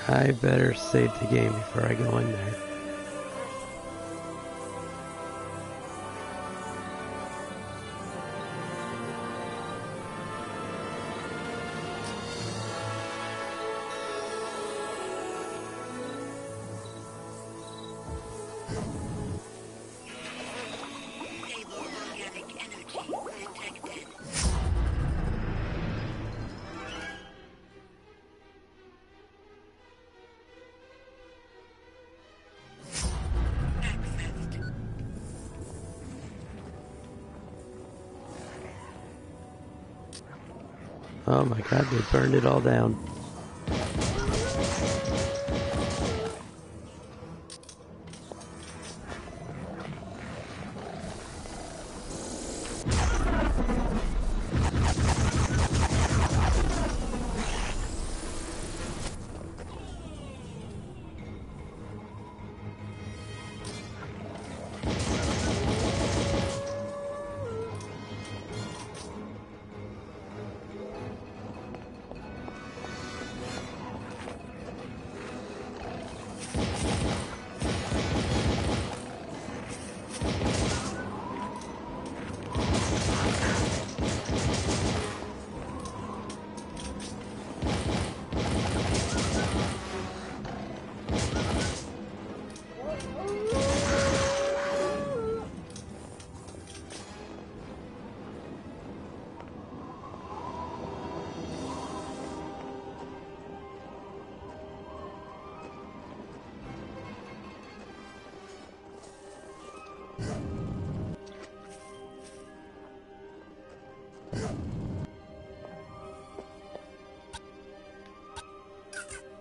I better save the game before I go in there. Oh my god, they burned it all down.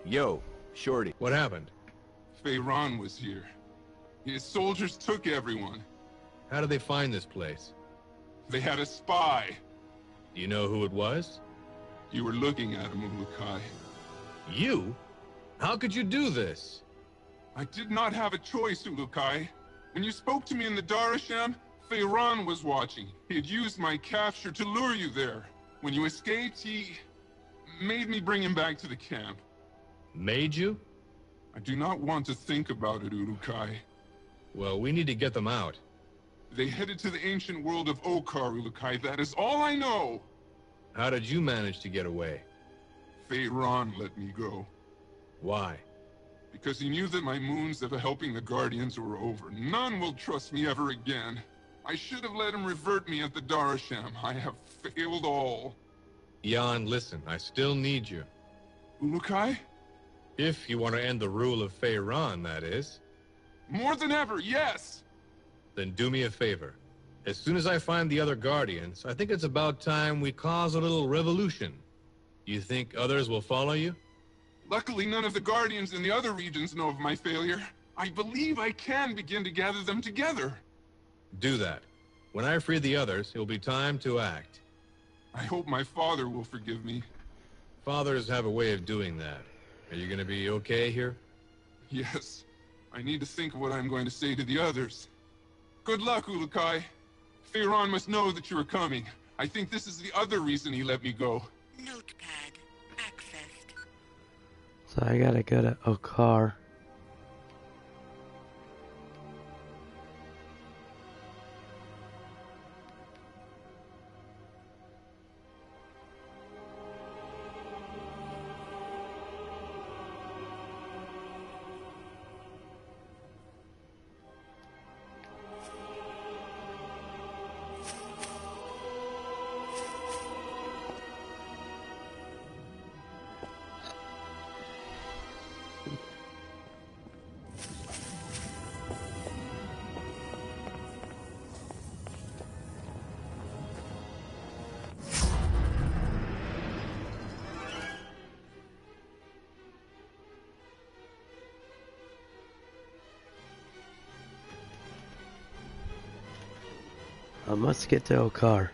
Yo, Shorty. What happened? Feyron was here. His soldiers took everyone. How did they find this place? They had a spy. Do you know who it was? You were looking at him, Ulukai. You? How could you do this? I did not have a choice, Ulukai. When you spoke to me in the Darasham, Feyron was watching. He had used my capture to lure you there. When you escaped, he made me bring him back to the camp. Made you? I do not want to think about it, Ulukai. Well, we need to get them out. They headed to the ancient world of Okar, Ulukai. That is all I know. How did you manage to get away? Feyron let me go. Why? Because he knew that my moons of helping the Guardians were over. None will trust me ever again. I should have let him revert me at the Darasham. I have failed all. Jan, listen, I still need you. Ulukai? If you want to end the rule of Feyron, that is. More than ever, yes! Then do me a favor. As soon as I find the other Guardians, I think it's about time we cause a little revolution. You think others will follow you? Luckily, none of the Guardians in the other regions know of my failure. I believe I can begin to gather them together. Do that. When I free the others, it will be time to act. I hope my father will forgive me. Fathers have a way of doing that. Are you gonna be okay here? Yes. I need to think of what I'm going to say to the others. Good luck, Ulukai. Feyron must know that you are coming. I think this is the other reason he let me go. Notepad accessed. So I gotta go to Okar. I must get to Okar.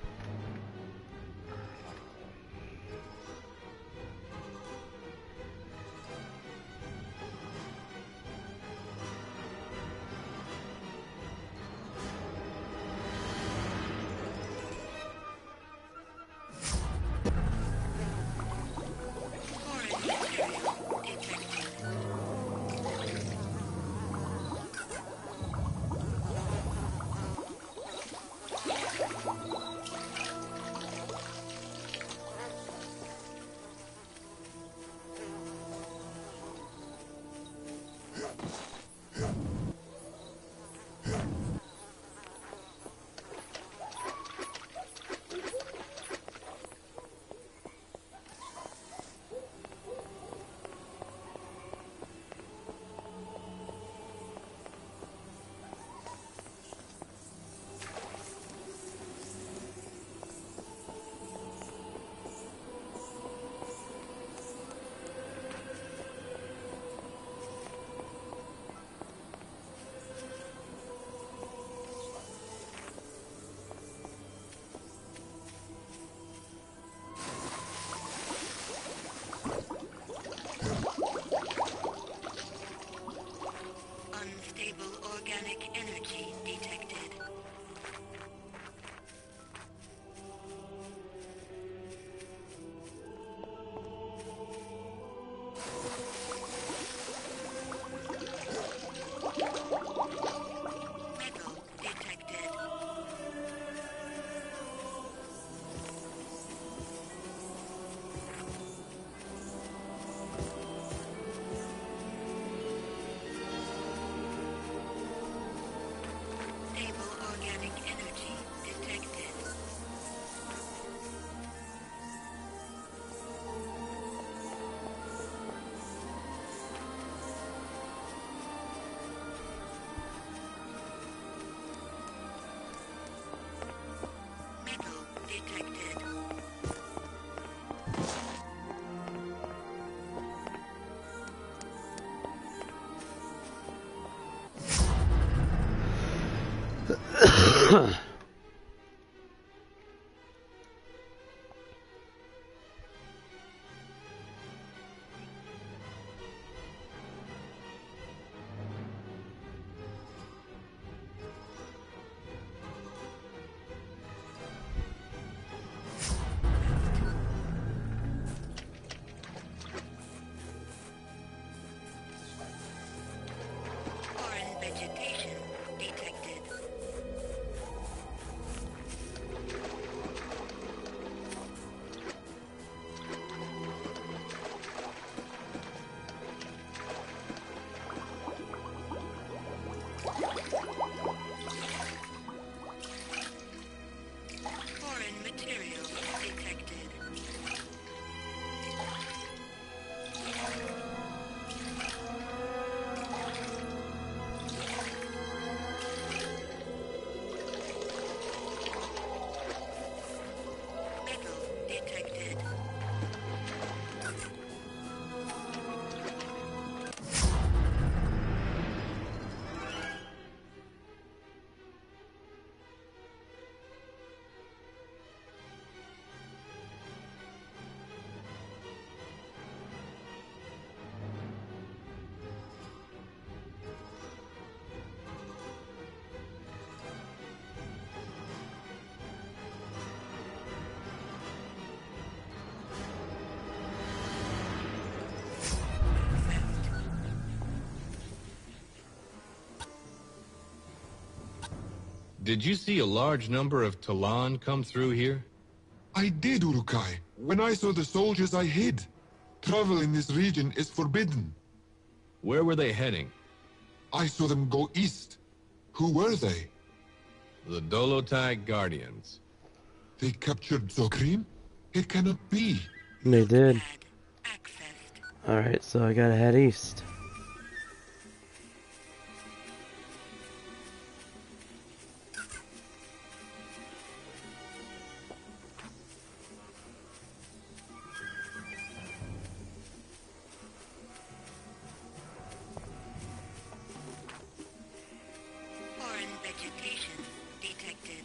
Foreign vegetation detected. Foreign material detected. Metal detected. Did you see a large number of Talon come through here? I did, Urukai. When I saw the soldiers, I hid. Travel in this region is forbidden. Where were they heading? I saw them go east. Who were they? The Dolotai Guardians. They captured Zokrim? It cannot be. They did. Pad accessed. Alright, so I gotta head east. Foreign vegetation detected.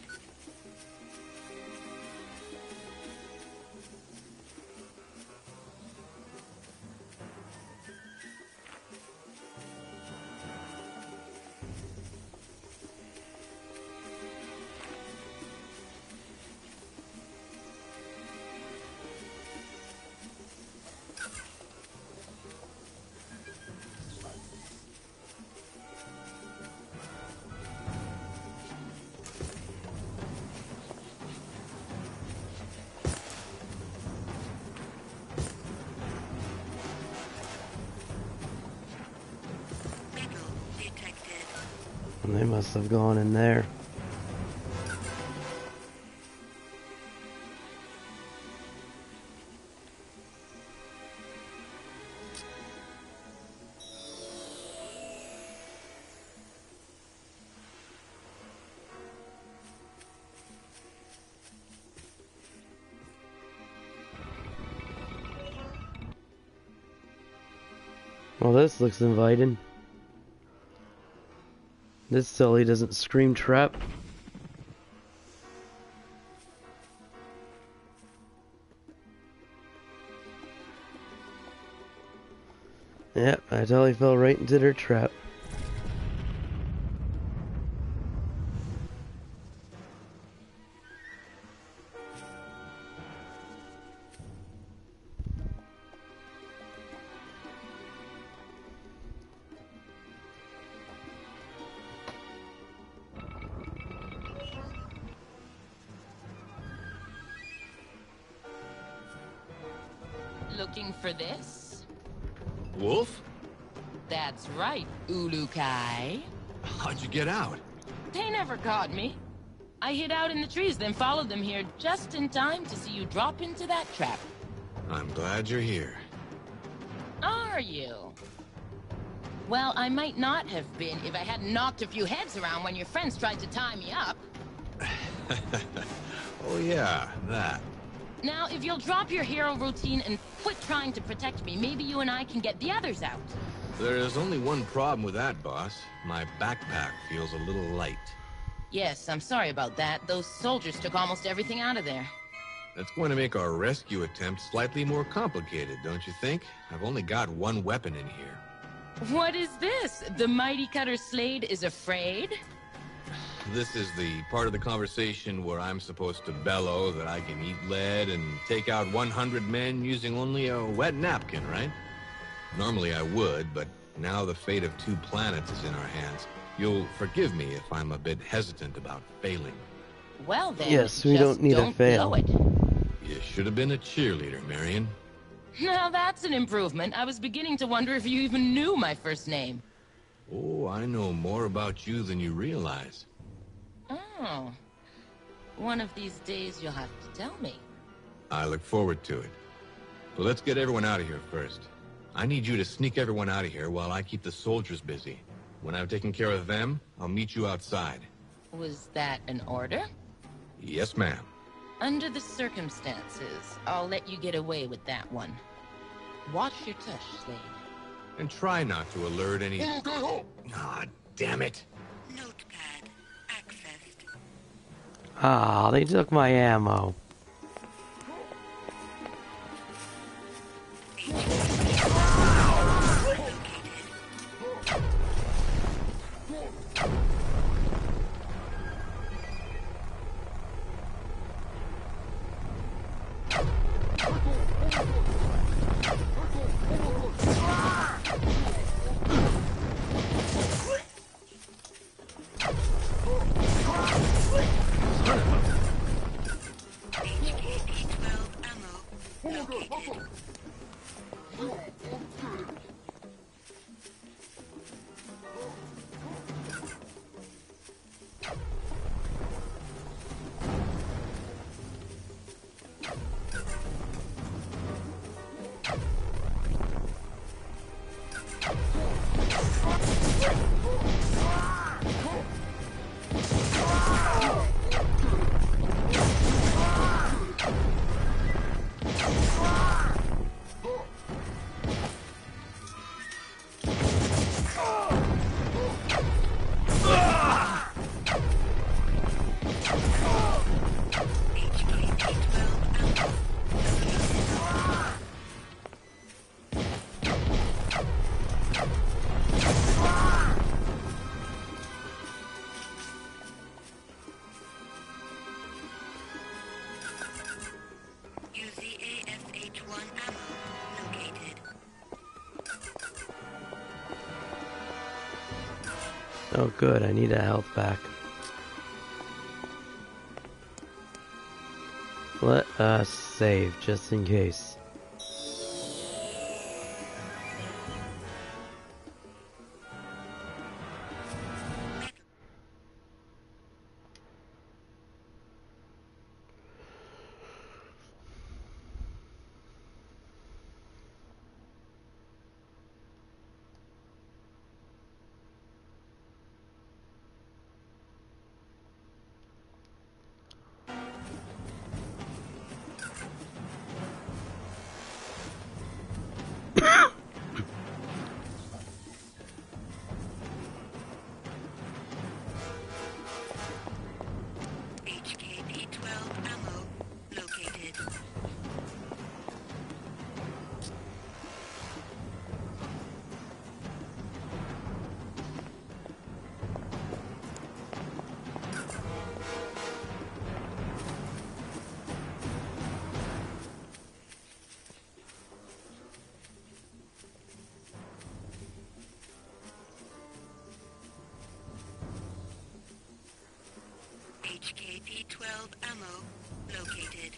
Metal detected. And they must have gone in there. Well, this looks inviting. This silly doesn't scream trap. Yep, I totally fell right into their trap. Looking for this? Wolf? That's right, Ulukai. How'd you get out? They never caught me. I hid out in the trees, then followed them here just in time to see you drop into that trap. I'm glad you're here. Are you? Well, I might not have been if I hadn't knocked a few heads around when your friends tried to tie me up. Oh yeah, that. Now, if you'll drop your hero routine and quit trying to protect me, maybe you and I can get the others out. There's only one problem with that, boss. My backpack feels a little light. Yes, I'm sorry about that. Those soldiers took almost everything out of there. That's going to make our rescue attempt slightly more complicated, don't you think? I've only got one weapon in here. What is this? The mighty cutter Slade is afraid? This is the part of the conversation where I'm supposed to bellow that I can eat lead and take out 100 men using only a wet napkin, right? Normally I would, but now the fate of 2 planets is in our hands. You'll forgive me if I'm a bit hesitant about failing. Well then, Yes, we just don't need to fail. blow it. You should have been a cheerleader, Marion. Now that's an improvement. I was beginning to wonder if you even knew my first name. Oh, I know more about you than you realize. Oh. One of these days you'll have to tell me. I look forward to it. But let's get everyone out of here first. I need you to sneak everyone out of here while I keep the soldiers busy. When I've taken care of them, I'll meet you outside. Was that an order? Yes, ma'am. Under the circumstances, I'll let you get away with that one. Watch your touch, Slade. And try not to alert any... Ah, damn it. Notepad accessed. Ah, they took my ammo. HKP-12 ammo located. UZASH-1 ammo located. Oh good, I need a health back. Let us save, just in case. HKP-12 ammo located. HKP-12 ammo located.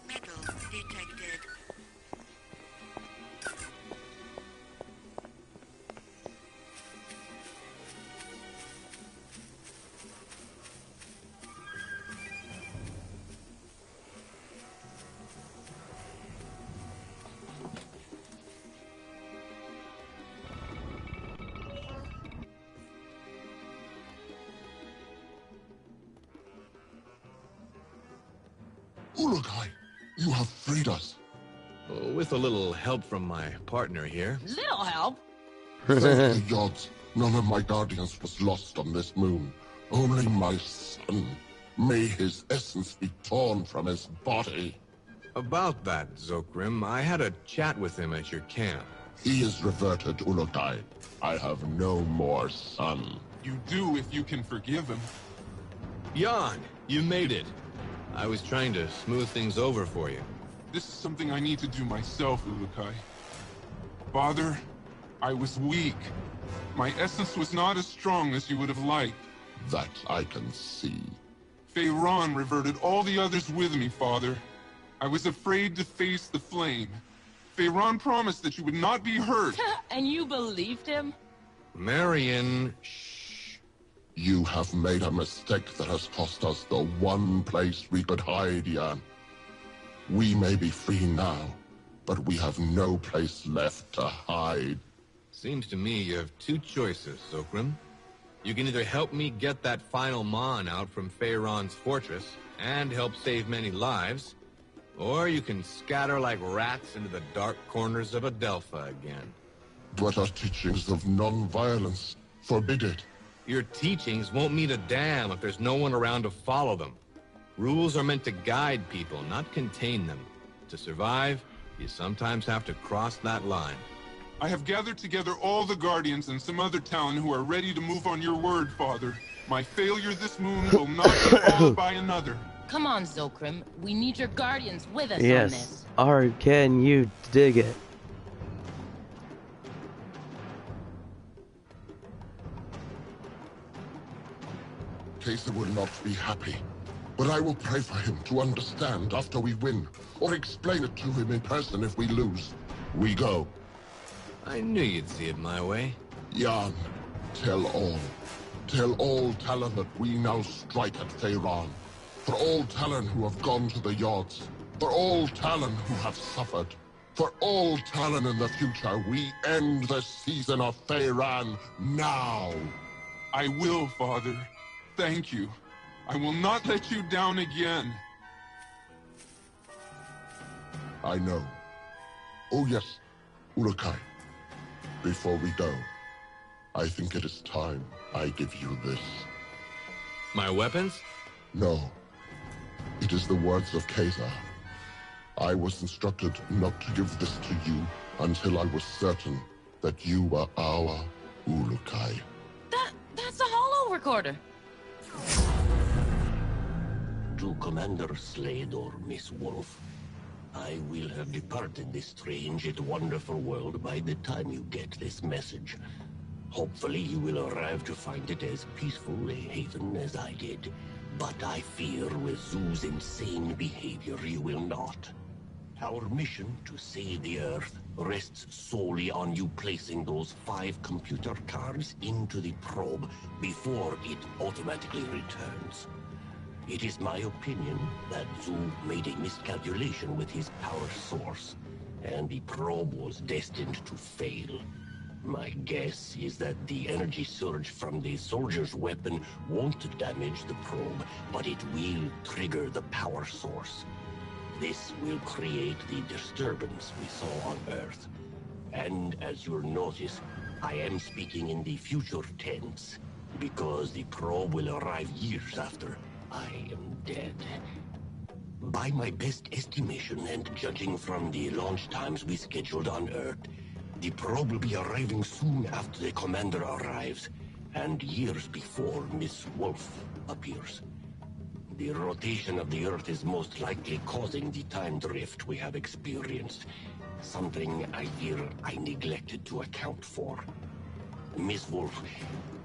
Metal detected. Ulukai, you have freed us. With a little help from my partner here. Little help? Thank the Yods, none of my guardians was lost on this moon. Only my son. May his essence be torn from his body. About that, Zokrim, I had a chat with him at your camp. He is reverted, Ulukai. I have no more son. You do if you can forgive him. Jan, you made it. I was trying to smooth things over for you. This is something I need to do myself, Ulukai. Father, I was weak. My essence was not as strong as you would have liked. That I can see. Feyran reverted all the others with me, Father. I was afraid to face the flame. Feyran promised that you would not be hurt. And you believed him? Marion, shh. You have made a mistake that has cost us the one place we could hide, Jan. We may be free now, but we have no place left to hide. Seems to me you have two choices, Zokrim. You can either help me get that final Mon out from Feyran's fortress, and help save many lives, or you can scatter like rats into the dark corners of Adelpha again. But our teachings of non-violence forbid it. Your teachings won't mean a damn if there's no one around to follow them. Rules are meant to guide people, not contain them. To survive, you sometimes have to cross that line. I have gathered together all the Guardians and some other Talon who are ready to move on your word, Father. My failure this moon will not be followed by another. Come on, Zokrim. We need your guardians with us on Yes. this. Or can you dig it? Kesa will not be happy. But I will pray for him to understand after we win, or explain it to him in person if we lose. We go. I knew you'd see it my way. Jan, tell all. Tell all Talon that we now strike at Feyran. For all Talon who have gone to the Yods. For all Talon who have suffered. For all Talon in the future, we end the season of Feyran now. I will, Father. Thank you. I will not let you down again. I know. Oh yes, Ulukai. Before we go, I think it is time I give you this. My weapons? No. It is the words of Kesa. I was instructed not to give this to you until I was certain that you were our Ulukai. That's a hollow recorder. To Commander Slade or Miss Wolf, I will have departed this strange yet wonderful world by the time you get this message. Hopefully you will arrive to find it as peaceful a haven as I did. But I fear with Zoo's insane behavior you will not. Our mission to save the Earth rests solely on you placing those 5 computer cards into the probe before it automatically returns. It is my opinion that Zoo made a miscalculation with his power source, and the probe was destined to fail. My guess is that the energy surge from the soldier's weapon won't damage the probe, but it will trigger the power source. This will create the disturbance we saw on Earth. And as you'll notice, I am speaking in the future tense, because the probe will arrive years after I am dead. By my best estimation, and judging from the launch times we scheduled on Earth, the probe will be arriving soon after the commander arrives, and years before Miss Wolf appears. The rotation of the Earth is most likely causing the time drift we have experienced, something I fear I neglected to account for. Miss Wolf,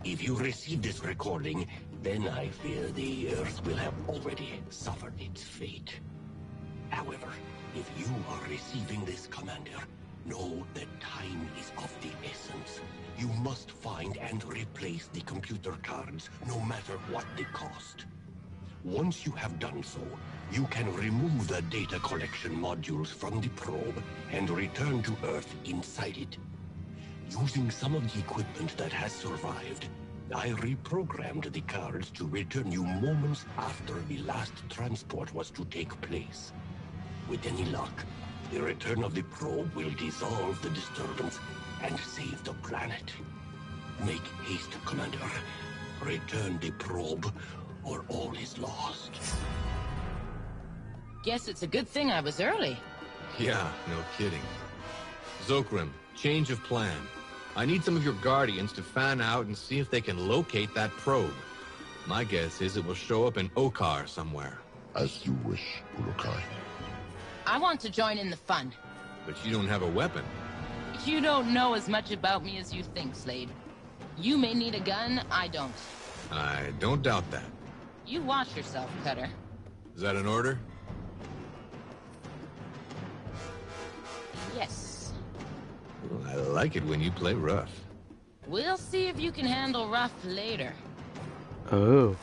if you receive this recording, then I fear the Earth will have already suffered its fate. However, if you are receiving this, Commander, know that time is of the essence. You must find and replace the computer cards, no matter what the cost. Once you have done so, you can remove the data collection modules from the probe and return to Earth inside it. Using some of the equipment that has survived, I reprogrammed the cards to return you moments after the last transport was to take place. With any luck, the return of the probe will dissolve the disturbance and save the planet. Make haste, Commander. Return the probe, or all is lost. Guess it's a good thing I was early. Yeah, no kidding. Zokrim, change of plan. I need some of your Guardians to fan out and see if they can locate that probe. My guess is it will show up in Okar somewhere. As you wish, Urukai. I want to join in the fun. But you don't have a weapon. You don't know as much about me as you think, Slade. You may need a gun, I don't. I don't doubt that. You watch yourself, Cutter. Is that an order? Yes. Well, I like it when you play rough. We'll see if you can handle rough later. Oh.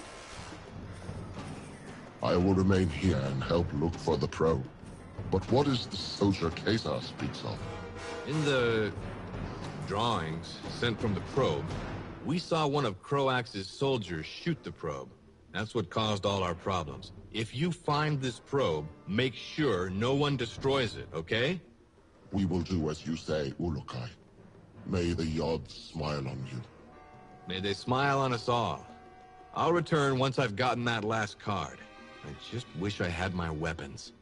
I will remain here and help look for the probe. But what is the soldier Kesa speaks of? In the drawings sent from the probe, we saw one of Croax's soldiers shoot the probe. That's what caused all our problems. If you find this probe, make sure no one destroys it, okay? We will do as you say, Ulukai. May the Yods smile on you. May they smile on us all. I'll return once I've gotten that last card. I just wish I had my weapons.